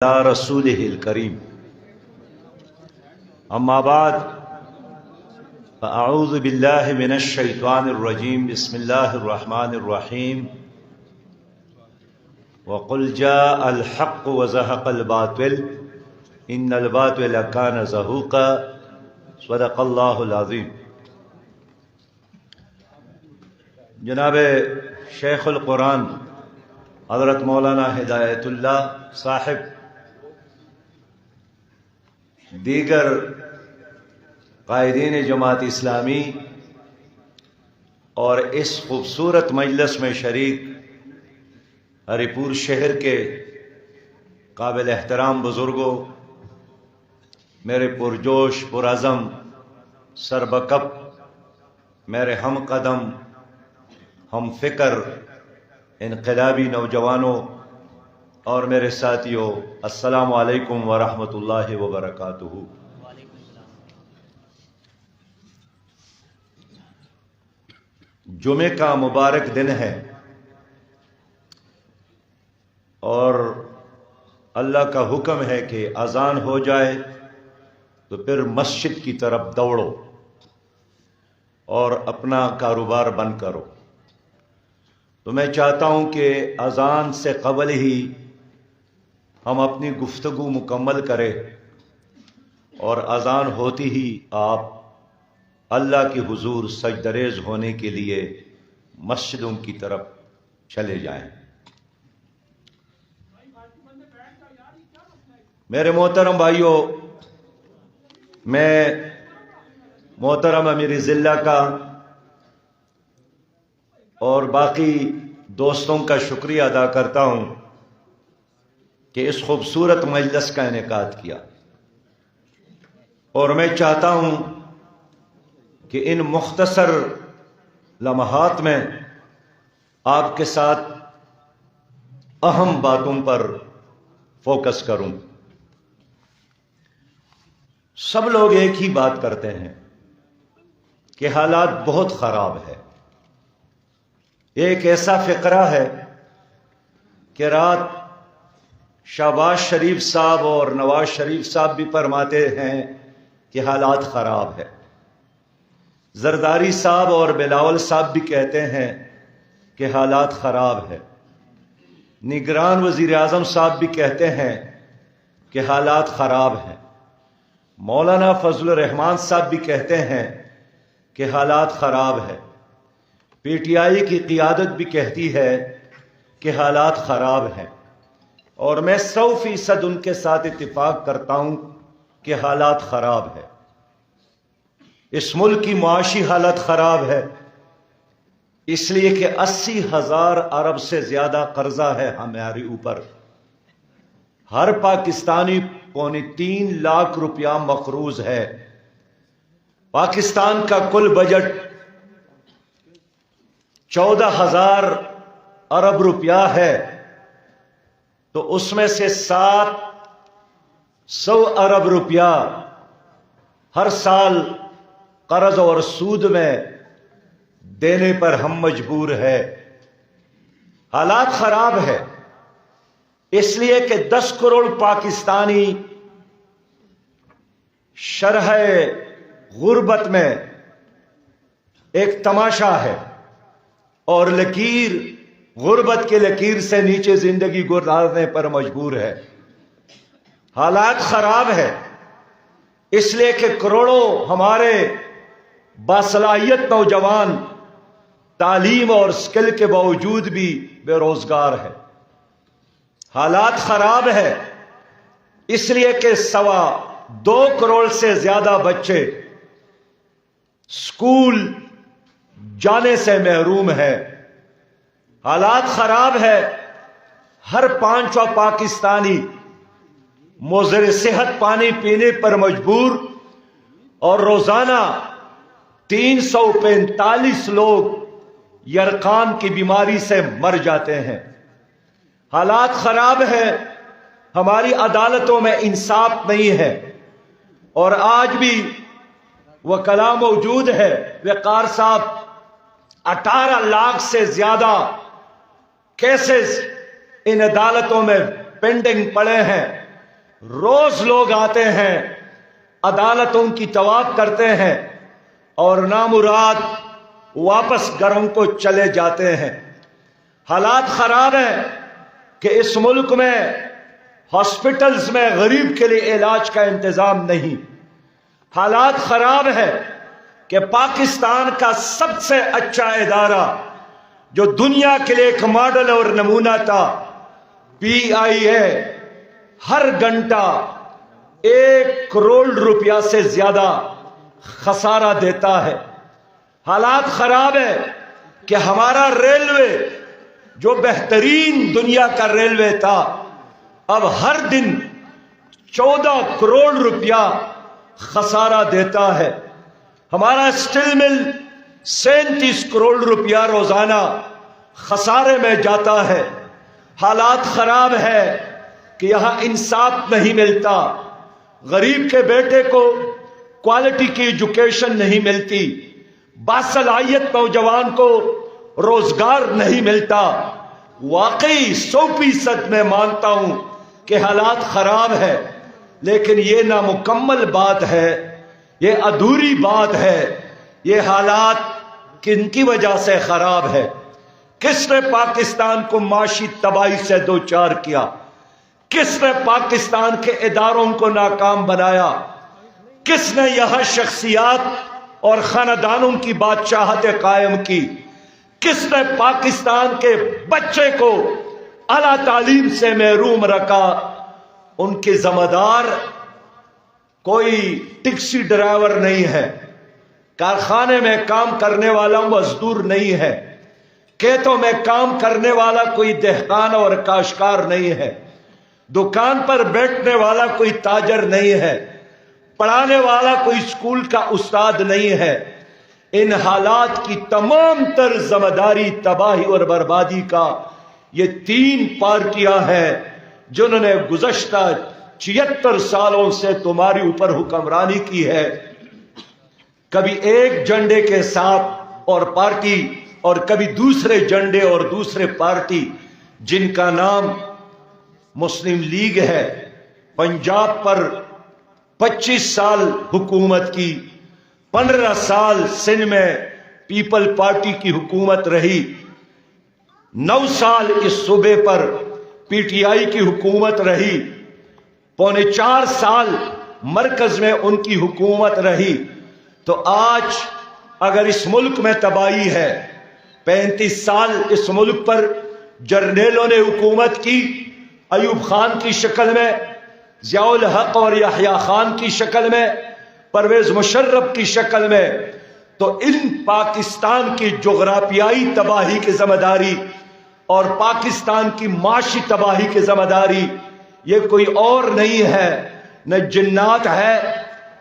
رسوله الكريم أما بعد فأعوذ بالله من الشيطان الرجيم بسم الله الرحمن الرحيم وقل جاء الحق وزهق الباطل إن الباطل كان زهوقا صدق الله العظيم. جناب شیخ القرآن حضرت مولانا ہدایت اللہ صاحب، دیگر قائدین جماعت اسلامی اور اس خوبصورت مجلس میں شریک ہری پور شہر کے قابل احترام بزرگوں، میرے پرجوش پرعزم سربکپ، میرے ہم قدم ہم فکر انقلابی نوجوانوں اور میرے ساتھیوں، السلام علیکم ورحمۃ اللہ وبرکاتہ. جمعے کا مبارک دن ہے اور اللہ کا حکم ہے کہ اذان ہو جائے تو پھر مسجد کی طرف دوڑو اور اپنا کاروبار بند کرو. تو میں چاہتا ہوں کہ اذان سے قبل ہی ہم اپنی گفتگو مکمل کریں اور اذان ہوتی ہی آپ اللہ کے حضور سجدریز ہونے کے لیے مسجدوں کی طرف چلے جائیں. میرے محترم بھائیوں، میں محترم امیر ضلع کا اور باقی دوستوں کا شکریہ ادا کرتا ہوں کہ اس خوبصورت مجلس کا انعقاد کیا، اور میں چاہتا ہوں کہ ان مختصر لمحات میں آپ کے ساتھ اہم باتوں پر فوکس کروں. سب لوگ ایک ہی بات کرتے ہیں کہ حالات بہت خراب ہے. ایک ایسا فقرہ ہے کہ رات شہباز شریف صاحب اور نواز شریف صاحب بھی فرماتے ہیں کہ حالات خراب ہے. زرداری صاحب اور بلاول صاحب بھی کہتے ہیں کہ حالات خراب ہے. نگران وزیر اعظم صاحب بھی کہتے ہیں کہ حالات خراب ہیں. مولانا فضل الرحمان صاحب بھی کہتے ہیں کہ حالات خراب ہے. پی ٹی آئی کی قیادت بھی کہتی ہے کہ حالات خراب ہیں، اور میں 100% ان کے ساتھ اتفاق کرتا ہوں کہ حالات خراب ہے. اس ملک کی معاشی حالت خراب ہے، اس لیے کہ 80,000 ارب سے زیادہ قرضہ ہے ہمارے اوپر. ہر پاکستانی 3.25 لاکھ روپیہ مقروض ہے. پاکستان کا کل بجٹ 14,000 ارب روپیہ ہے، تو اس میں سے 700 ارب روپیہ ہر سال قرض اور سود میں دینے پر ہم مجبور ہے. حالات خراب ہے اس لیے کہ 10 کروڑ پاکستانی شرح غربت میں ایک تماشا ہے، اور لکیر غربت کے لکیر سے نیچے زندگی گزارنے پر مجبور ہے. حالات خراب ہے اس لیے کہ کروڑوں ہمارے باصلاحیت نوجوان تعلیم اور سکل کے باوجود بھی بے روزگار ہے. حالات خراب ہے اس لیے کہ 2.25 کروڑ سے زیادہ بچے سکول جانے سے محروم ہے. حالات خراب ہے، ہر 5واں پاکستانی مضر صحت پانی پینے پر مجبور، اور روزانہ 345 لوگ یرقان کی بیماری سے مر جاتے ہیں. حالات خراب ہے، ہماری عدالتوں میں انصاف نہیں ہے، اور آج بھی وہ کلام موجود ہے. وقار صاحب، 18 لاکھ سے زیادہ کیسز ان عدالتوں میں پینڈنگ پڑے ہیں. روز لوگ آتے ہیں، عدالتوں کی طواف کرتے ہیں اور نامراد واپس گھروں کو چلے جاتے ہیں۔ حالات خراب ہیں کہ اس ملک میں ہاسپٹلز میں غریب کے لیے علاج کا انتظام نہیں۔ حالات خراب ہے کہ پاکستان کا سب سے اچھا ادارہ جو دنیا کے لیے ایک ماڈل اور نمونہ تھا، PIA، ہر گھنٹہ 1 کروڑ روپیہ سے زیادہ خسارہ دیتا ہے۔ حالات خراب ہے کہ ہمارا ریلوے جو بہترین دنیا کا ریلوے تھا، اب ہر دن 14 کروڑ روپیہ خسارہ دیتا ہے۔ ہمارا اسٹیل مل 37 کروڑ روپیہ روزانہ خسارے میں جاتا ہے۔ حالات خراب ہے کہ یہاں انصاف نہیں ملتا، غریب کے بیٹے کو کوالٹی کی ایجوکیشن نہیں ملتی، باصلاحیت نوجوان کو روزگار نہیں ملتا۔ واقعی 100% میں مانتا ہوں کہ حالات خراب ہے، لیکن یہ نامکمل بات ہے، یہ ادھوری بات ہے۔ یہ حالات کن کی وجہ سے خراب ہے؟ کس نے پاکستان کو معاشی تباہی سے دوچار کیا؟ کس نے پاکستان کے اداروں کو ناکام بنایا؟ کس نے یہاں شخصیات اور خاندانوں کی بادشاہتیں قائم کی؟ کس نے پاکستان کے بچے کو اعلیٰ تعلیم سے محروم رکھا؟ ان کے ذمہ دار کوئی ٹیکسی ڈرائیور نہیں ہے، کارخانے میں کام کرنے والا مزدور نہیں ہے، کھیتوں میں کام کرنے والا کوئی دہقان اور کاشتکار نہیں ہے، دکان پر بیٹھنے والا کوئی تاجر نہیں ہے، پڑھانے والا کوئی اسکول کا استاد نہیں ہے۔ ان حالات کی تمام تر ذمہ داری تباہی اور بربادی کا یہ 3 پارٹیاں ہیں جنہوں نے گزشتہ 76 سالوں سے تمہاری اوپر حکمرانی کی ہے۔ کبھی ایک جھنڈے کے ساتھ اور پارٹی، اور کبھی دوسرے جھنڈے اور دوسرے پارٹی، جن کا نام مسلم لیگ ہے۔ پنجاب پر 25 سال حکومت کی، 15 سال سندھ میں پیپل پارٹی کی حکومت رہی، 9 سال اس صوبے پر PTI کی حکومت رہی، 3.25 سال مرکز میں ان کی حکومت رہی۔ تو آج اگر اس ملک میں تباہی ہے، 35 سال اس ملک پر جرنیلوں نے حکومت کی، ایوب خان کی شکل میں، ضیاء الحق اور یحییٰ خان کی شکل میں، پرویز مشرف کی شکل میں، تو ان پاکستان کی جغرافیائی تباہی کی ذمہ داری اور پاکستان کی معاشی تباہی کی ذمہ داری یہ کوئی اور نہیں ہے، نہ جنات ہے،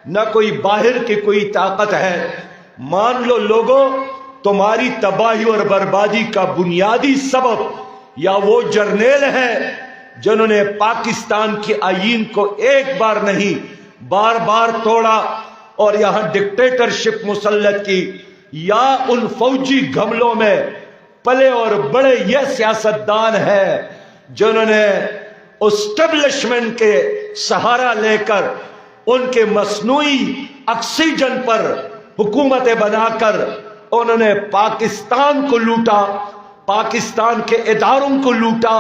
نہ کوئی باہر کی کوئی طاقت ہے۔ مان لو لوگوں، تمہاری تباہی اور بربادی کا بنیادی سبب یا وہ جرنیل ہیں جنہوں نے پاکستان کے آئین کو ایک بار نہیں بار بار توڑا اور یہاں ڈکٹیٹرشپ مسلط کی، یا ان فوجی گھملوں میں پلے اور بڑے یہ سیاستدان ہیں جنہوں نے اسٹیبلشمنٹ کے سہارا لے کر ان کے مصنوعی آکسیجن پر حکومتیں بنا کر انہوں نے پاکستان کو لوٹا، پاکستان کے اداروں کو لوٹا،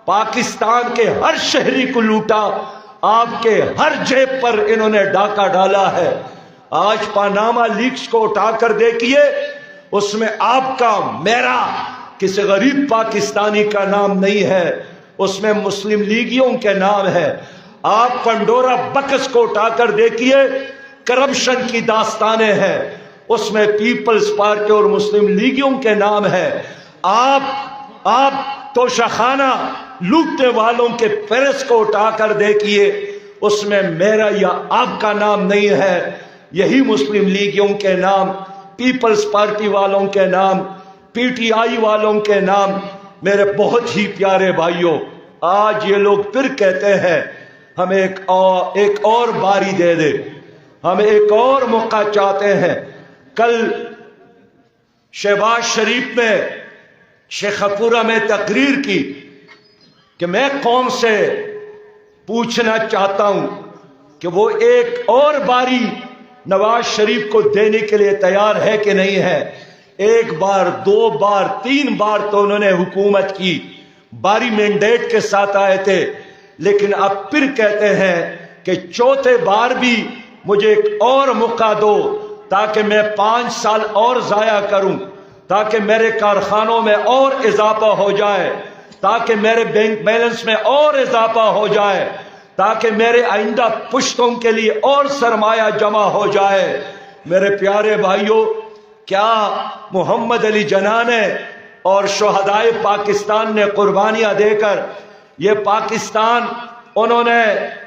پاکستان کے ہر شہری کو لوٹا، آپ کے ہر جیب پر انہوں نے ڈاکہ ڈالا ہے۔ آج پاناما لیکس کو اٹھا کر دیکھیے، اس میں آپ کا، میرا، کسی غریب پاکستانی کا نام نہیں ہے، اس میں مسلم لیگیوں کے نام ہے۔ آپ پنڈورا بکس کو اٹھا کر دیکھیے، کرپشن کی داستانیں ہیں، اس میں پیپلز پارٹی اور مسلم لیگیوں کے نام ہے۔ آپ توشخانہ لوٹنے والوں کے فہرست کو اٹھا کر دیکھیے، اس میں میرا یا آپ کا نام نہیں ہے، یہی مسلم لیگیوں کے نام، پیپلز پارٹی والوں کے نام، PTI والوں کے نام۔ میرے بہت ہی پیارے بھائیوں، آج یہ لوگ پھر کہتے ہیں ہمیں ایک اور باری دے دے، ہم ایک اور موقع چاہتے ہیں۔ کل شہباز شریف نے شیخ پورہ میں تقریر کی کہ میں قوم سے پوچھنا چاہتا ہوں کہ وہ ایک اور باری نواز شریف کو دینے کے لیے تیار ہے کہ نہیں ہے؟ ایک بار، دو بار، تین بار تو انہوں نے حکومت کی، باری مینڈیٹ کے ساتھ آئے تھے، لیکن اب پھر کہتے ہیں کہ چوتھے بار بھی مجھے ایک اور موقع دو تاکہ میں 5 سال اور ضائع کروں، تاکہ میرے کارخانوں میں اور اضافہ ہو جائے، تاکہ میرے بینک بیلنس میں اور اضافہ ہو جائے، تاکہ میرے آئندہ پشتوں کے لیے اور سرمایہ جمع ہو جائے۔ میرے پیارے بھائیوں، کیا محمد علی جناح نے اور شہدائے پاکستان نے قربانیاں دے کر یہ پاکستان انہوں نے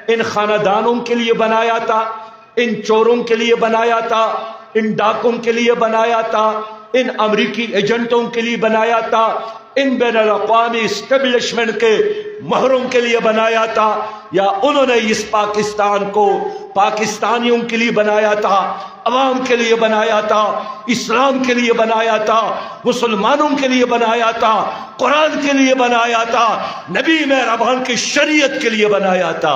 ان خاندانوں کے لیے بنایا تھا، ان چوروں کے لیے بنایا تھا، ان ڈاکوں کے لیے بنایا تھا، ان امریکی ایجنٹوں کے لیے بنایا تھا، ان بین الاقوامی اسٹیبلشمنٹ کے مہروں کے لیے بنایا تھا، یا انہوں نے اس پاکستان کو پاکستانیوں کے لیے بنایا تھا، عوام کے لیے بنایا تھا، اسلام کے لیے بنایا تھا، مسلمانوں کے لیے بنایا تھا، قرآن کے لیے بنایا تھا، نبی مہربان کی شریعت کے لیے بنایا تھا؟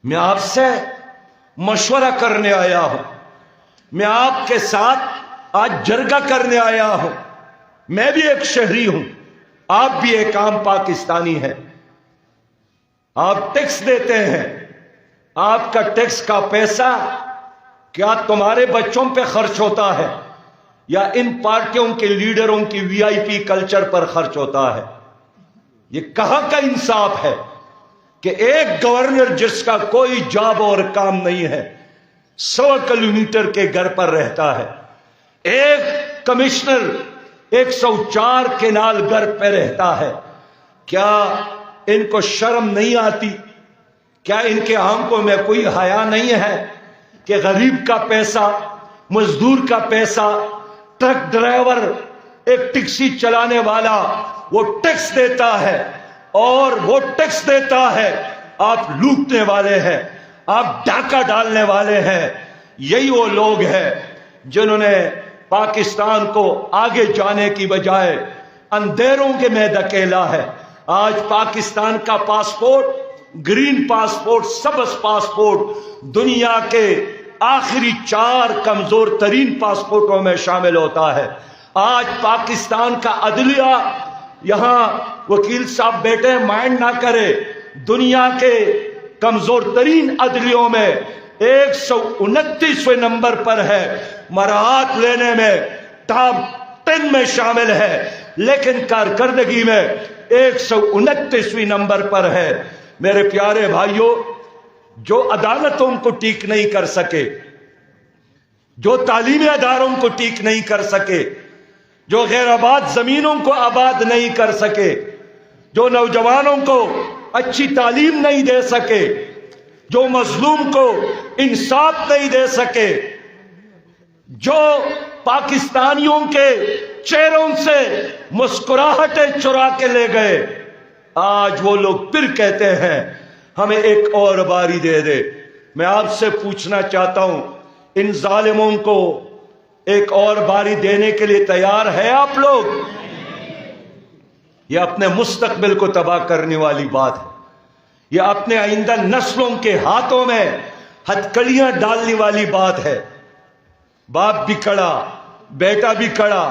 میں آپ سے مشورہ کرنے آیا ہوں، میں آپ کے ساتھ آج جرگہ کرنے آیا ہوں۔ میں بھی ایک شہری ہوں، آپ بھی ایک عام پاکستانی ہیں، آپ ٹیکس دیتے ہیں، آپ کا ٹیکس کا پیسہ کیا تمہارے بچوں پہ خرچ ہوتا ہے یا ان پارٹیوں کے لیڈروں کی وی آئی پی کلچر پر خرچ ہوتا ہے؟ یہ کہاں کا انصاف ہے کہ ایک گورنر جس کا کوئی جاب اور کام نہیں ہے 100 کلومیٹر کے گھر پر رہتا ہے، ایک کمشنر 104 کینال گھر پہ رہتا ہے؟ کیا ان کو شرم نہیں آتی؟ کیا ان کے آنکھوں میں کوئی حیا نہیں ہے کہ غریب کا پیسہ، مزدور کا پیسہ، ٹرک ڈرائیور، ایک ٹیکسی چلانے والا وہ ٹیکس دیتا ہے، اور وہ ٹیکس دیتا ہے، آپ لوٹنے والے ہیں، آپ ڈاکہ ڈالنے والے ہیں۔ یہی وہ لوگ ہیں جنہوں نے پاکستان کو آگے جانے کی بجائے اندھیروں کے میں دھکیلا ہے۔ آج پاکستان کا پاسپورٹ، گرین پاسپورٹ، سبز پاسپورٹ دنیا کے آخری 4 کمزور ترین پاسپورٹوں میں شامل ہوتا ہے۔ آج پاکستان کا عدلیہ، یہاں وکیل صاحب بیٹے مائنڈ نہ کرے، دنیا کے کمزور ترین عدلیوں میں 129ویں نمبر پر ہے، مراعات لینے میں ٹاپ 10 میں شامل ہے، لیکن کارکردگی میں 129ویں نمبر پر ہے۔ میرے پیارے بھائیوں، جو عدالتوں کو ٹھیک نہیں کر سکے، جو تعلیمی اداروں کو ٹھیک نہیں کر سکے، جو غیر آباد زمینوں کو آباد نہیں کر سکے، جو نوجوانوں کو اچھی تعلیم نہیں دے سکے، جو مظلوم کو انصاف نہیں دے سکے، جو پاکستانیوں کے چہروں سے مسکراہٹیں چرا کے لے گئے، آج وہ لوگ پھر کہتے ہیں ہمیں ایک اور باری دے دے۔ میں آپ سے پوچھنا چاہتا ہوں، ان ظالموں کو ایک اور باری دینے کے لیے تیار ہے آپ لوگ؟ یہ اپنے مستقبل کو تباہ کرنے والی بات ہے، یہ اپنے آئندہ نسلوں کے ہاتھوں میں ہتھکڑیاں ڈالنے والی بات ہے۔ باپ بھی کڑا، بیٹا بھی کڑا،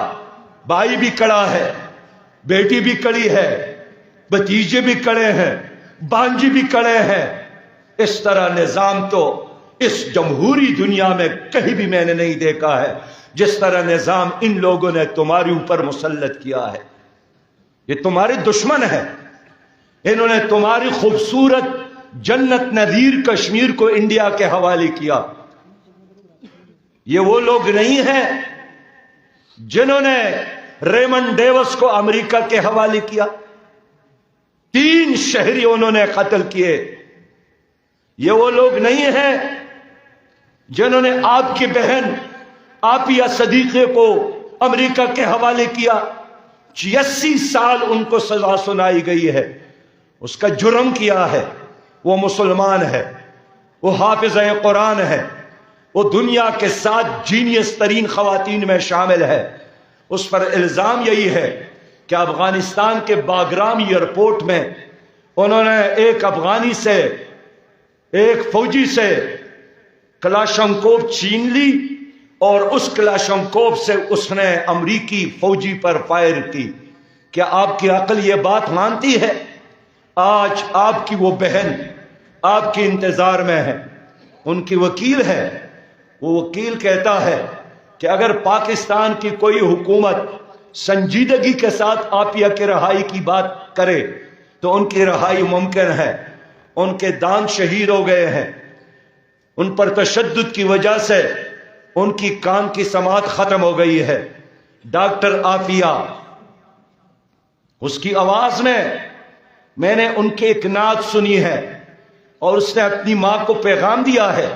بھائی بھی کڑا ہے، بیٹی بھی کڑی ہے، بھتیجے بھی کڑے ہیں، بانجی بھی کڑے ہیں۔ اس طرح نظام تو اس جمہوری دنیا میں کہیں بھی میں نے نہیں دیکھا ہے جس طرح نظام ان لوگوں نے تمہارے اوپر مسلط کیا ہے۔ یہ تمہارے دشمن ہیں، انہوں نے تمہاری خوبصورت جنت نظیر کشمیر کو انڈیا کے حوالے کیا۔ یہ وہ لوگ نہیں ہیں جنہوں نے ریمنڈ ڈیوس کو امریکہ کے حوالے کیا، 3 شہری انہوں نے قتل کیے۔ یہ وہ لوگ نہیں ہیں جنہوں نے آپ کی بہن عافیہ صدیقی کو امریکہ کے حوالے کیا، 86 سال ان کو سزا سنائی گئی ہے۔ اس کا جرم کیا ہے؟ وہ مسلمان ہے، وہ حافظ قرآن ہے، وہ دنیا کے 7 جینیس ترین خواتین میں شامل ہے۔ اس پر الزام یہی ہے کہ افغانستان کے باگرام ایئرپورٹ میں انہوں نے ایک افغانی سے، ایک فوجی سے کلاشنکوف چھین لی اور اس کلاشنکوف سے اس نے امریکی فوجی پر فائر کی۔ کیا آپ کی عقل یہ بات مانتی ہے؟ آج آپ کی وہ بہن آپ کے انتظار میں ہے، ان کی وکیل ہے، وہ وکیل کہتا ہے کہ اگر پاکستان کی کوئی حکومت سنجیدگی کے ساتھ عافیہ کی رہائی کی بات کرے تو ان کی رہائی ممکن ہے۔ ان کے دان شہید ہو گئے ہیں، ان پر تشدد کی وجہ سے ان کی کان کی سماعت ختم ہو گئی ہے۔ ڈاکٹر عافیہ، اس کی آواز میں نے ان کے ایک نعت سنی ہے اور اس نے اپنی ماں کو پیغام دیا ہے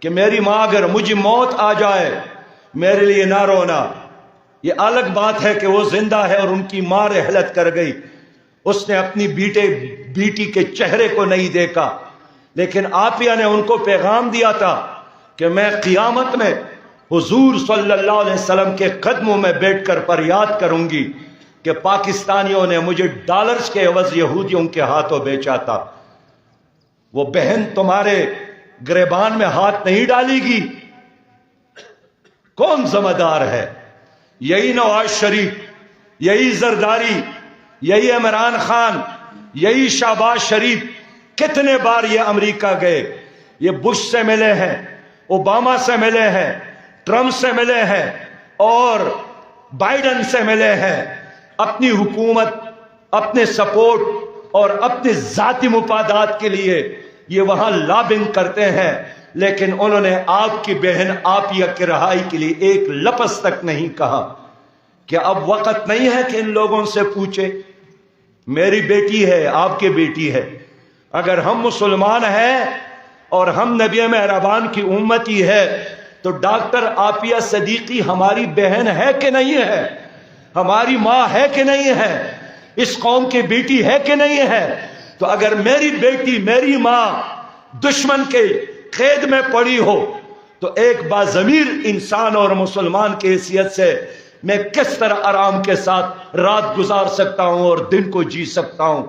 کہ میری ماں اگر مجھے موت آ جائے میرے لیے نہ رونا۔ یہ الگ بات ہے کہ وہ زندہ ہے اور ان کی ماں رحلت کر گئی، اس نے اپنی بیٹی کے چہرے کو نہیں دیکھا، لیکن عافیہ نے ان کو پیغام دیا تھا کہ میں قیامت میں حضور صلی اللہ علیہ وسلم کے قدموں میں بیٹھ کر فریاد کروں گی کہ پاکستانیوں نے مجھے ڈالرز کے عوض یہودیوں کے ہاتھوں بیچا تھا۔ وہ بہن تمہارے گریبان میں ہاتھ نہیں ڈالے گی۔ کون ذمہ دار ہے؟ یہی نواز شریف، یہی زرداری، یہی عمران خان، یہی شہباز شریف کتنے بار یہ امریکہ گئے، یہ بش سے ملے ہیں، اوباما سے ملے ہیں، ٹرمپ سے ملے ہیں اور بائیڈن سے ملے ہیں، اپنی حکومت، اپنے سپورٹ اور اپنے ذاتی مفادات کے لیے یہ وہاں لابنگ کرتے ہیں، لیکن انہوں نے آپ کی بہن عافیہ کی رہائی کے لیے ایک لفظ تک نہیں کہا۔ کہ اب وقت نہیں ہے کہ ان لوگوں سے پوچھے؟ میری بیٹی ہے، آپ کی بیٹی ہے، اگر ہم مسلمان ہیں اور ہم نبی مہربان کی امتی ہے تو ڈاکٹر عافیہ صدیقی ہماری بہن ہے کہ نہیں ہے؟ ہماری ماں ہے کہ نہیں ہے؟ اس قوم کی بیٹی ہے کہ نہیں ہے؟ تو اگر میری بیٹی، میری ماں دشمن کے قید میں پڑی ہو تو ایک باضمیر انسان اور مسلمان کی حیثیت سے میں کس طرح آرام کے ساتھ رات گزار سکتا ہوں اور دن کو جی سکتا ہوں؟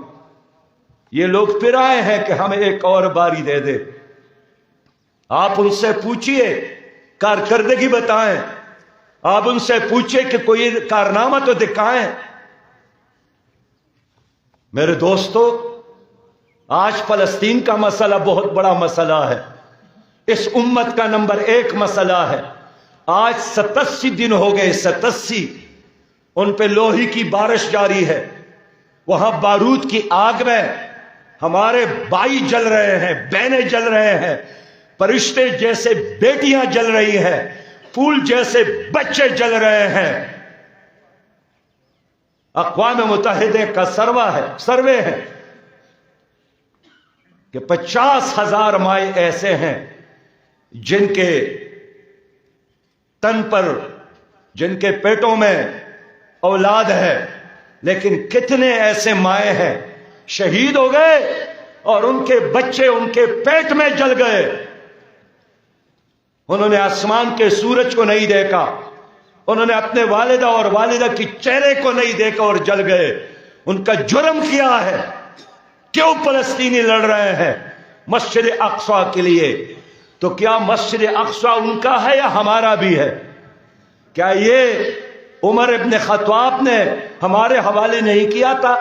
یہ لوگ پھر آئے ہیں کہ ہمیں ایک اور باری دے دے۔ آپ ان سے پوچھئے، کارکردگی بتائیں، آپ ان سے پوچھئے کہ کوئی کارنامہ تو دکھائیں۔ میرے دوستو، آج فلسطین کا مسئلہ بہت بڑا مسئلہ ہے، اس امت کا نمبر 1 مسئلہ ہے۔ آج 87 دن ہو گئے، 87 ان پہ لوہی کی بارش جاری ہے، وہاں بارود کی آگ میں ہمارے بھائی جل رہے ہیں، بہنیں جل رہے ہیں، فرشتے جیسے بیٹیاں جل رہی ہیں، پھول جیسے بچے جل رہے ہیں۔ اقوام متحدہ کا سروے ہے کہ 50,000 مائیں ایسے ہیں جن کے تن پر، جن کے پیٹوں میں اولاد ہے، لیکن کتنے ایسے مائیں ہیں شہید ہو گئے اور ان کے بچے ان کے پیٹ میں جل گئے۔ انہوں نے آسمان کے سورج کو نہیں دیکھا، انہوں نے اپنے والدہ اور والدہ کی چہرے کو نہیں دیکھا اور جل گئے۔ ان کا جرم کیا ہے؟ کیوں فلسطینی لڑ رہے ہیں مسجد اقصی کے لیے؟ تو کیا مسجد اقصی ان کا ہے یا ہمارا بھی ہے؟ کیا یہ عمر ابن خطاب نے ہمارے حوالے نہیں کیا تھا؟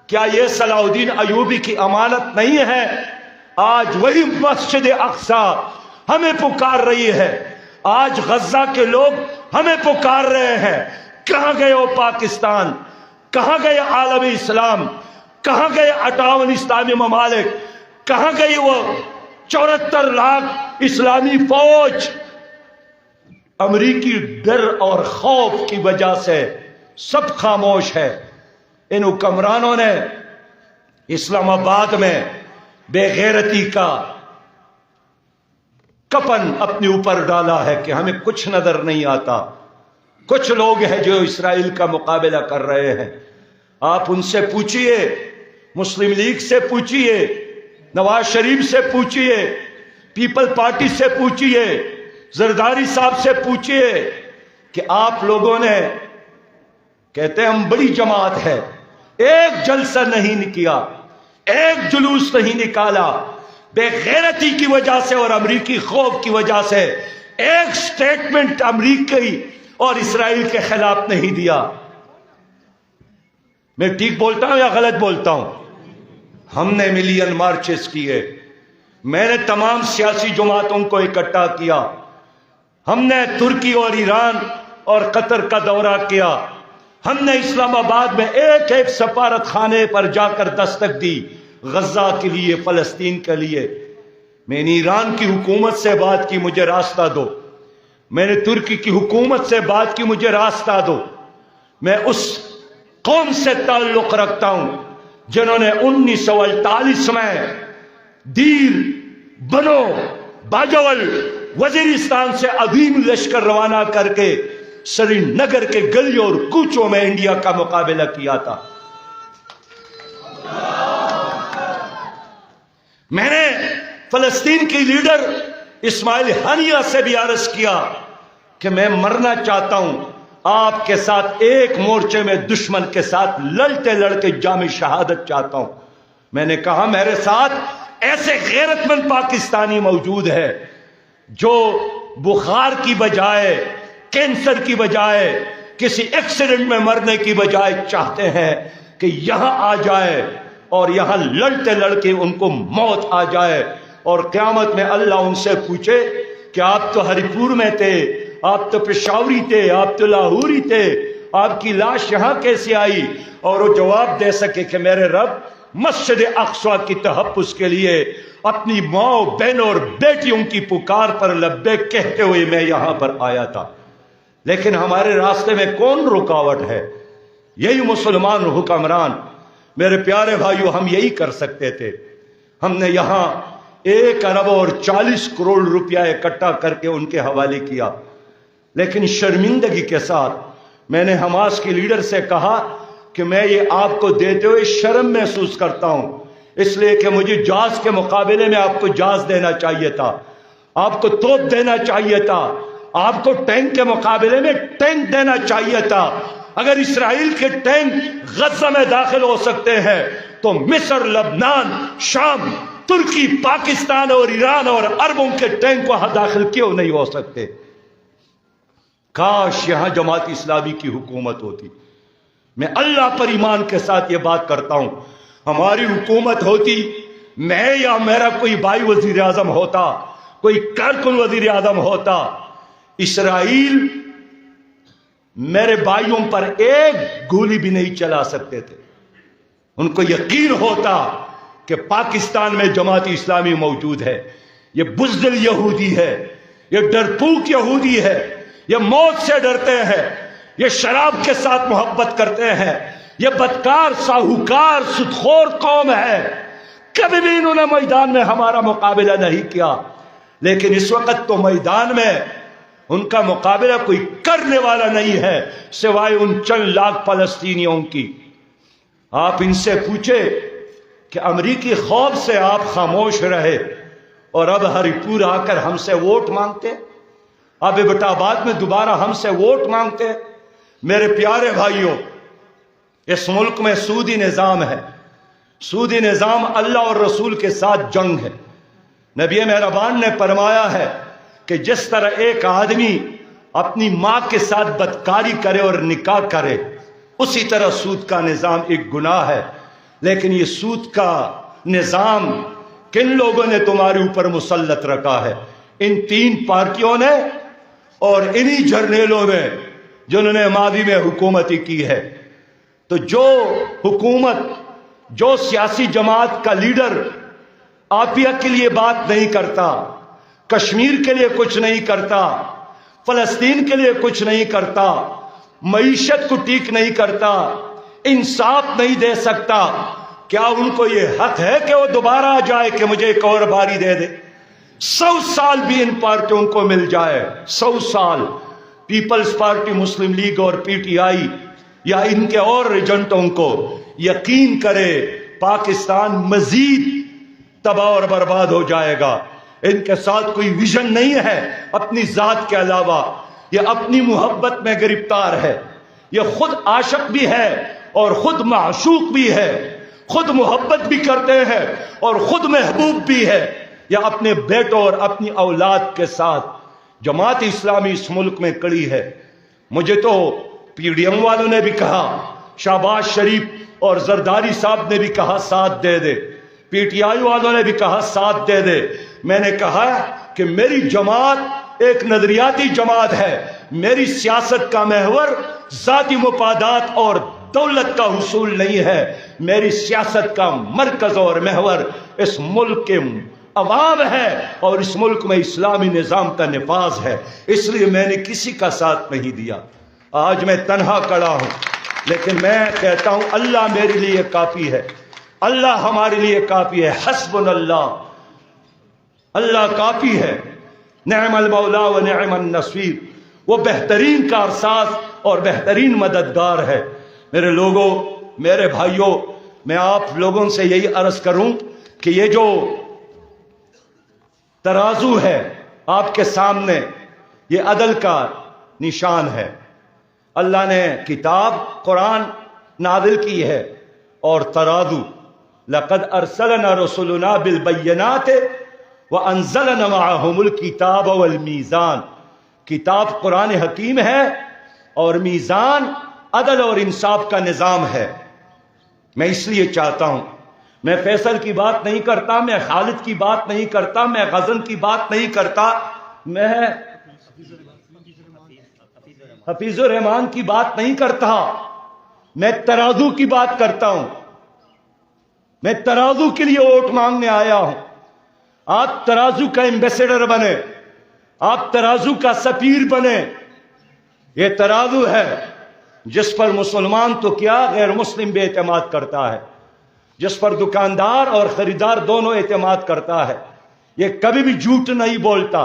کیا یہ صلاح الدین ایوبی کی امانت نہیں ہے؟ آج وہی مسجد اقصی ہمیں پکار رہی ہے، آج غزہ کے لوگ ہمیں پکار رہے ہیں۔ کہاں گئے وہ پاکستان؟ کہاں گئے عالم اسلام؟ کہاں گئے 58 اسلامی ممالک؟ کہاں گئی وہ 74 لاکھ اسلامی فوج؟ امریکی ڈر اور خوف کی وجہ سے سب خاموش ہے۔ ان حکمرانوں نے اسلام آباد میں بے غیرتی کا کفن اپنے اوپر ڈالا ہے کہ ہمیں کچھ نظر نہیں آتا۔ کچھ لوگ ہیں جو اسرائیل کا مقابلہ کر رہے ہیں، آپ ان سے پوچھئے، مسلم لیگ سے پوچھئے، نواز شریف سے پوچھئے، پیپل پارٹی سے پوچھئے، زرداری صاحب سے پوچھئے کہ آپ لوگوں نے، کہتے ہیں ہم بڑی جماعت ہے، ایک جلسہ نہیں کیا، ایک جلوس نہیں نکالا، بے غیرتی کی وجہ سے اور امریکی خوف کی وجہ سے ایک سٹیٹمنٹ امریکی اور اسرائیل کے خلاف نہیں دیا۔ میں ٹھیک بولتا ہوں یا غلط بولتا ہوں؟ ہم نے ملین مارچز کیے، میں نے تمام سیاسی جماعتوں کو اکٹھا کیا، ہم نے ترکی اور ایران اور قطر کا دورہ کیا، ہم نے اسلام آباد میں ایک ایک سفارت خانے پر جا کر دستک دی، غزہ کے لیے، فلسطین کے لیے۔ میں نے ایران کی حکومت سے بات کی، مجھے راستہ دو۔ میں نے ترکی کی حکومت سے بات کی، مجھے راستہ دو۔ میں اس قوم سے تعلق رکھتا ہوں جنہوں نے 1948 میں دیر، بنو، باجول، وزیرستان سے عظیم لشکر روانہ کر کے سری نگر کے گلیوں اور کوچوں میں انڈیا کا مقابلہ کیا تھا۔ میں نے فلسطین کی لیڈر اسماعیل ہانیہ سے بھی عرض کیا کہ میں مرنا چاہتا ہوں، آپ کے ساتھ ایک مورچے میں دشمن کے ساتھ لڑتے لڑتے جام شہادت چاہتا ہوں۔ میں نے کہا میرے ساتھ ایسے غیرت مند پاکستانی موجود ہے جو بخار کی بجائے، کینسر کی بجائے، کسی ایکسیڈنٹ میں مرنے کی بجائے چاہتے ہیں کہ یہاں آ جائے اور یہاں لڑتے لڑکے ان کو موت آ جائے، اور قیامت میں اللہ ان سے پوچھے کہ آپ تو ہری پور میں تھے، آپ تو پشاوری تھے، آپ تو لاہوری تھے، آپ کی لاش یہاں کیسے آئی؟ اور وہ جواب دے سکے کہ میرے رب مسجد اقصی کی تحفظ کے لیے اپنی ماں، بہنوں اور بیٹیوں کی پکار پر لبیک کہتے ہوئے میں یہاں پر آیا تھا۔ لیکن ہمارے راستے میں کون رکاوٹ ہے؟ یہی مسلمان حکمران۔ میرے پیارے بھائیو، ہم یہی کر سکتے تھے۔ ہم نے یہاں 1 ارب اور 40 کروڑ روپیہ اکٹھا کر کے ان کے حوالے کیا، لیکن شرمندگی کے ساتھ میں نے حماس کی لیڈر سے کہا کہ میں یہ آپ کو دیتے ہوئے شرم محسوس کرتا ہوں، اس لیے کہ مجھے جہاز کے مقابلے میں آپ کو جہاز دینا چاہیے تھا، آپ کو توپ دینا چاہیے تھا، آپ کو ٹینک کے مقابلے میں ٹینک دینا چاہیے تھا۔ اگر اسرائیل کے ٹینک غزہ میں داخل ہو سکتے ہیں تو مصر، لبنان، شام، ترکی، پاکستان اور ایران اور عربوں کے ٹینک وہاں داخل کیوں نہیں ہو سکتے؟ کاش یہاں جماعت اسلامی کی حکومت ہوتی۔ میں اللہ پر ایمان کے ساتھ یہ بات کرتا ہوں، ہماری حکومت ہوتی، میں یا میرا کوئی بھائی وزیر اعظم ہوتا، کوئی کارکن وزیر اعظم ہوتا، اسرائیل میرے بھائیوں پر ایک گولی بھی نہیں چلا سکتے تھے۔ ان کو یقین ہوتا کہ پاکستان میں جماعت اسلامی موجود ہے، یہ بزدل یہودی ہے، یہ ڈرپوک یہودی ہے، یہ موت سے ڈرتے ہیں، یہ شراب کے ساتھ محبت کرتے ہیں، یہ بدکار، ساہوکار، سودخور قوم ہے۔ کبھی بھی انہوں نے میدان میں ہمارا مقابلہ نہیں کیا، لیکن اس وقت تو میدان میں ان کا مقابلہ کوئی کرنے والا نہیں ہے سوائے ان چند لاکھ فلسطینیوں کی۔ آپ ان سے پوچھے کہ امریکی خوف سے آپ خاموش رہے اور اب ہری پور آ کر ہم سے ووٹ مانگتے، اب ایبٹ آباد میں دوبارہ ہم سے ووٹ مانگتے۔ میرے پیارے بھائیوں، اس ملک میں سودی نظام ہے، سودی نظام اللہ اور رسول کے ساتھ جنگ ہے۔ نبی مہربان نے فرمایا ہے کہ جس طرح ایک آدمی اپنی ماں کے ساتھ بدکاری کرے اور نکاح کرے، اسی طرح سود کا نظام ایک گناہ ہے۔ لیکن یہ سود کا نظام کن لوگوں نے تمہارے اوپر مسلط رکھا ہے؟ ان 3 پارٹیوں نے اور انہی جرنیلوں نے جنہوں نے ماضی میں حکومتی کی ہے۔ تو جو حکومت، جو سیاسی جماعت کا لیڈر عافیہ کے لیے بات نہیں کرتا، کشمیر کے لیے کچھ نہیں کرتا، فلسطین کے لیے کچھ نہیں کرتا، معیشت کو ٹھیک نہیں کرتا، انصاف نہیں دے سکتا، کیا ان کو یہ حق ہے کہ وہ دوبارہ آ جائے کہ مجھے ایک اور باری دے دے؟ 100 سال بھی ان پارٹیوں کو مل جائے، 100 سال، پیپلز پارٹی، مسلم لیگ اور پی ٹی آئی یا ان کے اور ایجنٹوں کو، یقین کرے پاکستان مزید تباہ اور برباد ہو جائے گا۔ ان کے ساتھ کوئی ویژن نہیں ہے اپنی ذات کے علاوہ، یہ اپنی محبت میں گرفتار ہے، یہ خود عاشق بھی ہے اور خود معشوق بھی ہے، خود محبت بھی کرتے ہیں اور خود محبوب بھی ہے، یا اپنے بیٹوں اور اپنی اولاد کے ساتھ جماعت اسلامی اس ملک میں کڑی ہے۔ مجھے تو پی ڈی ایم والوں نے بھی کہا، شہباز شریف اور زرداری صاحب نے بھی کہا ساتھ دے دے، پی ٹی آئی والوں نے بھی کہا ساتھ دے دے۔ میں نے کہا کہ میری جماعت ایک نظریاتی جماعت ہے، میری سیاست کا محور ذاتی مفادات اور دولت کا حصول نہیں ہے، میری سیاست کا مرکز اور محور اس ملک کے عوام ہے اور اس ملک میں اسلامی نظام کا نفاذ ہے۔ اس لیے میں نے کسی کا ساتھ نہیں دیا۔ آج میں تنہا کھڑا ہوں، لیکن میں کہتا ہوں اللہ میرے لیے کافی ہے، اللہ ہمارے لیے کافی ہے۔ حسبنا اللہ، اللہ کافی ہے، نعم المولا و نعم النصیر، وہ بہترین کارساز اور بہترین مددگار ہے۔ میرے لوگوں، میرے بھائیوں، میں آپ لوگوں سے یہی عرض کروں کہ یہ جو ترازو ہے آپ کے سامنے، یہ عدل کا نشان ہے۔ اللہ نے کتاب قرآن نازل کی ہے اور ترازو، لقد ارسلنا رسلنا بالبینات وانزلنا معهم الکتاب والمیزان، کتاب قرآن حکیم ہے اور میزان عدل اور انصاف کا نظام ہے۔ میں اس لیے چاہتا ہوں، میں فیصل کی بات نہیں کرتا، میں خالد کی بات نہیں کرتا، میں غزن کی بات نہیں کرتا، میں حفیظ الرحمان کی بات نہیں کرتا، میں ترازو کی بات کرتا ہوں۔ میں ترازو کے لیے ووٹ مانگنے آیا ہوں۔ آپ ترازو کا ایمبیسڈر بنے، آپ ترازو کا سفیر بنے۔ یہ ترازو ہے جس پر مسلمان تو کیا غیر مسلم بھی اعتماد کرتا ہے، جس پر دکاندار اور خریدار دونوں اعتماد کرتا ہے۔ یہ کبھی بھی جھوٹ نہیں بولتا،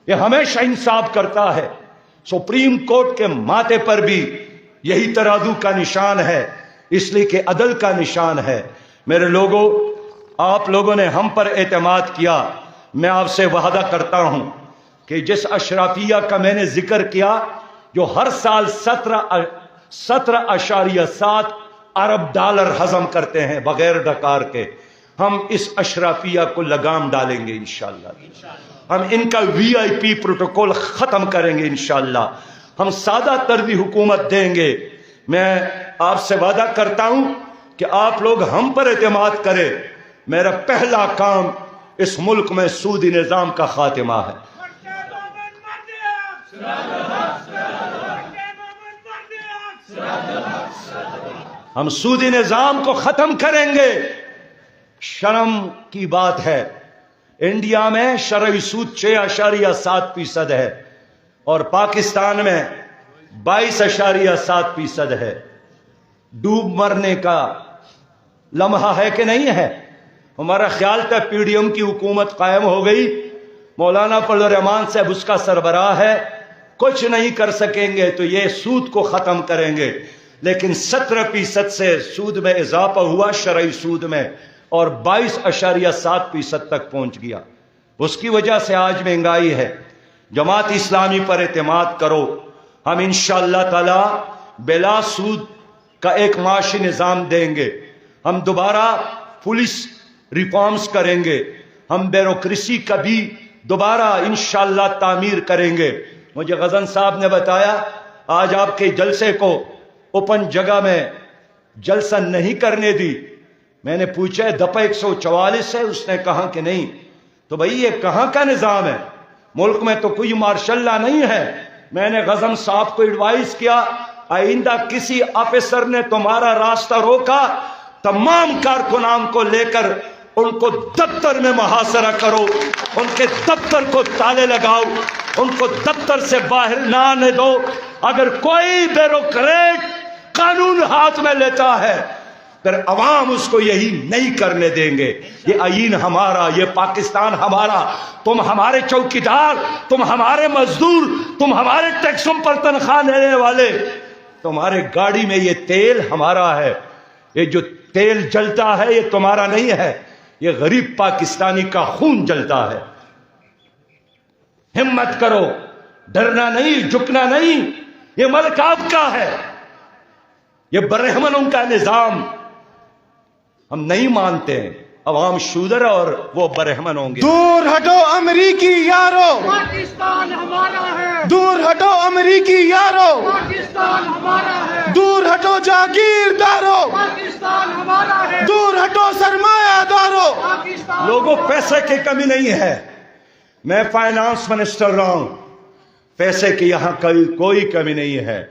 یہ ہمیشہ انصاف کرتا ہے۔ سپریم کورٹ کے ماتھے پر بھی یہی ترازو کا نشان ہے، اس لیے کہ عدل کا نشان ہے۔ میرے لوگوں، آپ لوگوں نے ہم پر اعتماد کیا، میں آپ سے وعدہ کرتا ہوں کہ جس اشرافیہ کا میں نے ذکر کیا، جو ہر سال 17.7 ارب ڈالر ہضم کرتے ہیں بغیر ڈکار کے، ہم اس اشرافیہ کو لگام ڈالیں گے انشاءاللہ۔ ہم ان کا وی آئی پی پروٹوکول ختم کریں گے انشاءاللہ۔ ہم سادہ طرزی حکومت دیں گے۔ میں آپ سے وعدہ کرتا ہوں کہ آپ لوگ ہم پر اعتماد کریں۔ میرا پہلا کام اس ملک میں سودی نظام کا خاتمہ ہے۔ ہم سودی نظام کو ختم کریں گے۔ شرم کی بات ہے، انڈیا میں شرعی سود 6.7% ہے اور پاکستان میں 22.7% ہے۔ ڈوب مرنے کا لمحہ ہے کہ نہیں ہے؟ ہمارا خیال تھا پی ڈی ایم کی حکومت قائم ہو گئی، مولانا فضل الرحمان صاحب اس کا سربراہ ہے، کچھ نہیں کر سکیں گے تو یہ سود کو ختم کریں گے، لیکن 17% سے سود میں اضافہ ہوا شرعی سود میں، اور 22.7% تک پہنچ گیا۔ اس کی وجہ سے آج مہنگائی ہے۔ جماعت اسلامی پر اعتماد کرو، ہم انشاءاللہ تعالی بلا سود کا ایک معاشی نظام دیں گے۔ ہم دوبارہ پولیس ریفارمز کریں گے، ہم بیوروکریسی کا بھی دوبارہ انشاءاللہ تعمیر کریں گے۔ مجھے غزن صاحب نے بتایا آج آپ کے جلسے کو اوپن جگہ میں جلسہ نہیں کرنے دی۔ میں نے پوچھا دفعہ 144 ہے، اس نے کہا کہ نہیں۔ تو بھائی یہ کہاں کا نظام ہے؟ ملک میں تو کوئی مارشل لا نہیں ہے۔ میں نے غزن صاحب کو ایڈوائز کیا، آئندہ کسی آفیسر نے تمہارا راستہ روکا، تمام کارکنان کو لے کر ان کو دفتر میں محاصرہ کرو، ان کے دفتر کو تالے لگاؤ، ان کو دفتر سے باہر نہ آنے دو۔ اگر کوئی بیوروکریٹ قانون ہاتھ میں لیتا ہے پھر عوام اس کو یہی نہیں کرنے دیں گے۔ یہ آئین ہمارا، یہ پاکستان ہمارا، تم ہمارے چوکیدار، تم ہمارے مزدور، تم ہمارے ٹیکسوں پر تنخواہ لینے والے، تمہارے گاڑی میں یہ تیل ہمارا ہے، یہ جو تیل جلتا ہے یہ تمہارا نہیں ہے، یہ غریب پاکستانی کا خون جلتا ہے۔ ہمت کرو، ڈرنا نہیں، جھکنا نہیں، یہ ملک آپ کا ہے، یہ برہمنوں کا نظام ہم نہیں مانتے ہیں عوام شودر اور وہ برہمن ہوں گے۔ دور ہٹو امریکی یارو، پاکستان ہمارا ہے، دور ہٹو امریکی یارو، پاکستان ہمارا ہے، دور ہٹو جاگیردارو، پاکستان ہمارا ہے، دور ہٹو سرمایہ دارو۔ پاکستان لوگوں پیسے کی کمی نہیں ہے، میں فائنانس منسٹر رہا ہوں، پیسے کی یہاں کوئی کمی نہیں ہے،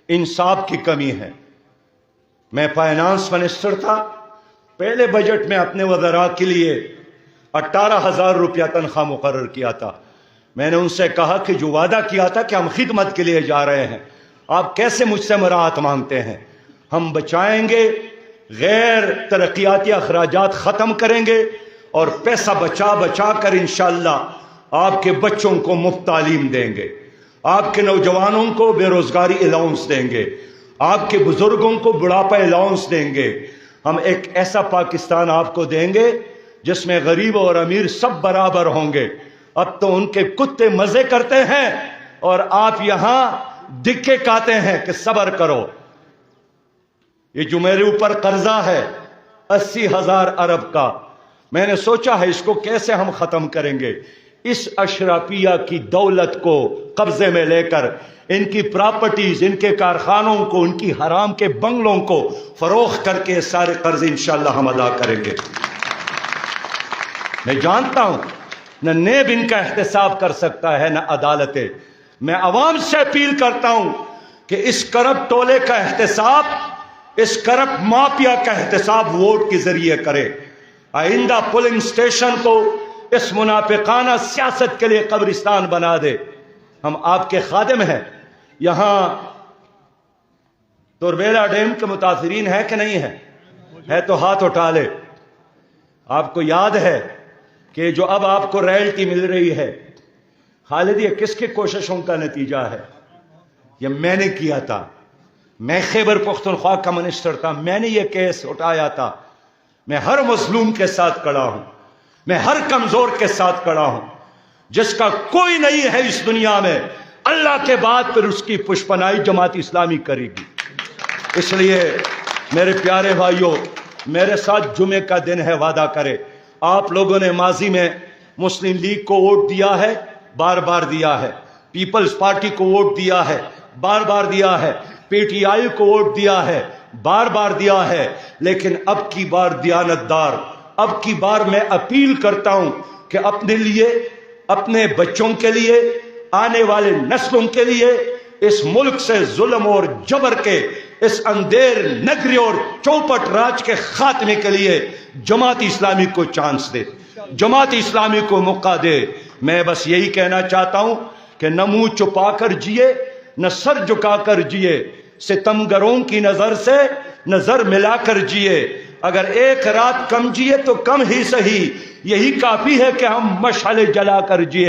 انصاف کی کمی ہے۔ میں فائنانس منسٹر تھا، پہلے بجٹ میں اپنے وزراء کے لیے 18,000 روپیہ تنخواہ مقرر کیا تھا۔ میں نے ان سے کہا کہ جو وعدہ کیا تھا کہ ہم خدمت کے لیے جا رہے ہیں، آپ کیسے مجھ سے مراعات مانگتے ہیں؟ ہم بچائیں گے، غیر ترقیاتی اخراجات ختم کریں گے اور پیسہ بچا بچا کر انشاءاللہ آپ کے بچوں کو مفت تعلیم دیں گے، آپ کے نوجوانوں کو بے روزگاری الاؤنس دیں گے، آپ کے بزرگوں کو بڑھاپا الاؤنس دیں گے۔ ہم ایک ایسا پاکستان آپ کو دیں گے جس میں غریب اور امیر سب برابر ہوں گے۔ اب تو ان کے کتے مزے کرتے ہیں اور آپ یہاں دکے کاتے ہیں کہ صبر کرو۔ یہ جو میرے اوپر قرضہ ہے 80,000 ارب کا، میں نے سوچا ہے اس کو کیسے ہم ختم کریں گے۔ اس اشرافیہ کی دولت کو قبضے میں لے کر ان کی پراپرٹیز، ان کے کارخانوں کو، ان کی حرام کے بنگلوں کو فروخت کر کے سارے قرض انشاءاللہ ہم ادا کریں گے۔ میں جانتا ہوں نہ نیب ان کا احتساب کر سکتا ہے نہ عدالتیں۔ میں عوام سے اپیل کرتا ہوں کہ اس کرپٹ ٹولے کا احتساب، اس کرپٹ مافیا کا احتساب ووٹ کے ذریعے کرے۔ آئندہ پولنگ سٹیشن کو اس منافقانہ سیاست کے لیے قبرستان بنا دے۔ ہم آپ کے خادم ہیں۔ یہاں توربیلا ڈیم کے متاثرین ہے کہ نہیں ہے تو ہاتھ اٹھا لے۔ آپ کو یاد ہے کہ جو اب آپ کو رائلٹی مل رہی ہے، خالد یہ کس کی کوششوں کا نتیجہ ہے؟ یہ میں نے کیا تھا، میں خیبر پختونخوا کا منسٹر تھا، میں نے یہ کیس اٹھایا تھا۔ میں ہر مظلوم کے ساتھ کھڑا ہوں، میں ہر کمزور کے ساتھ کھڑا ہوں۔ جس کا کوئی نہیں ہے اس دنیا میں، اللہ کے بعد پھر اس کی پشپنائی جماعت اسلامی کرے گی۔ اس لیے میرے پیارے بھائیوں، میرے ساتھ جمعے کا دن ہے، وعدہ کرے۔ آپ لوگوں نے ماضی میں مسلم لیگ کو ووٹ دیا ہے، بار بار دیا ہے، پیپلز پارٹی کو ووٹ دیا ہے، بار بار دیا ہے، پی ٹی آئی کو ووٹ دیا ہے، بار بار دیا ہے، لیکن اب کی بار دیانتدار، اب کی بار میں اپیل کرتا ہوں کہ اپنے لیے، اپنے بچوں کے لیے، آنے والے نسلوں کے لیے اس ملک سے ظلم اور جبر کے، اس اندھیر نگری اور چوپٹ راج کے خاتمے کے لیے جماعت اسلامی کو چانس دے، جماعت اسلامی کو موقع دے۔ میں بس یہی کہنا چاہتا ہوں کہ نہ منہ چھپا کر جیے، نہ سر جھکا کر جیے، ستمگروں کی نظر سے نظر ملا کر جیے۔ اگر ایک رات کم جیے تو کم ہی صحیح، یہی کافی ہے کہ ہم مشعل جلا کر جیے۔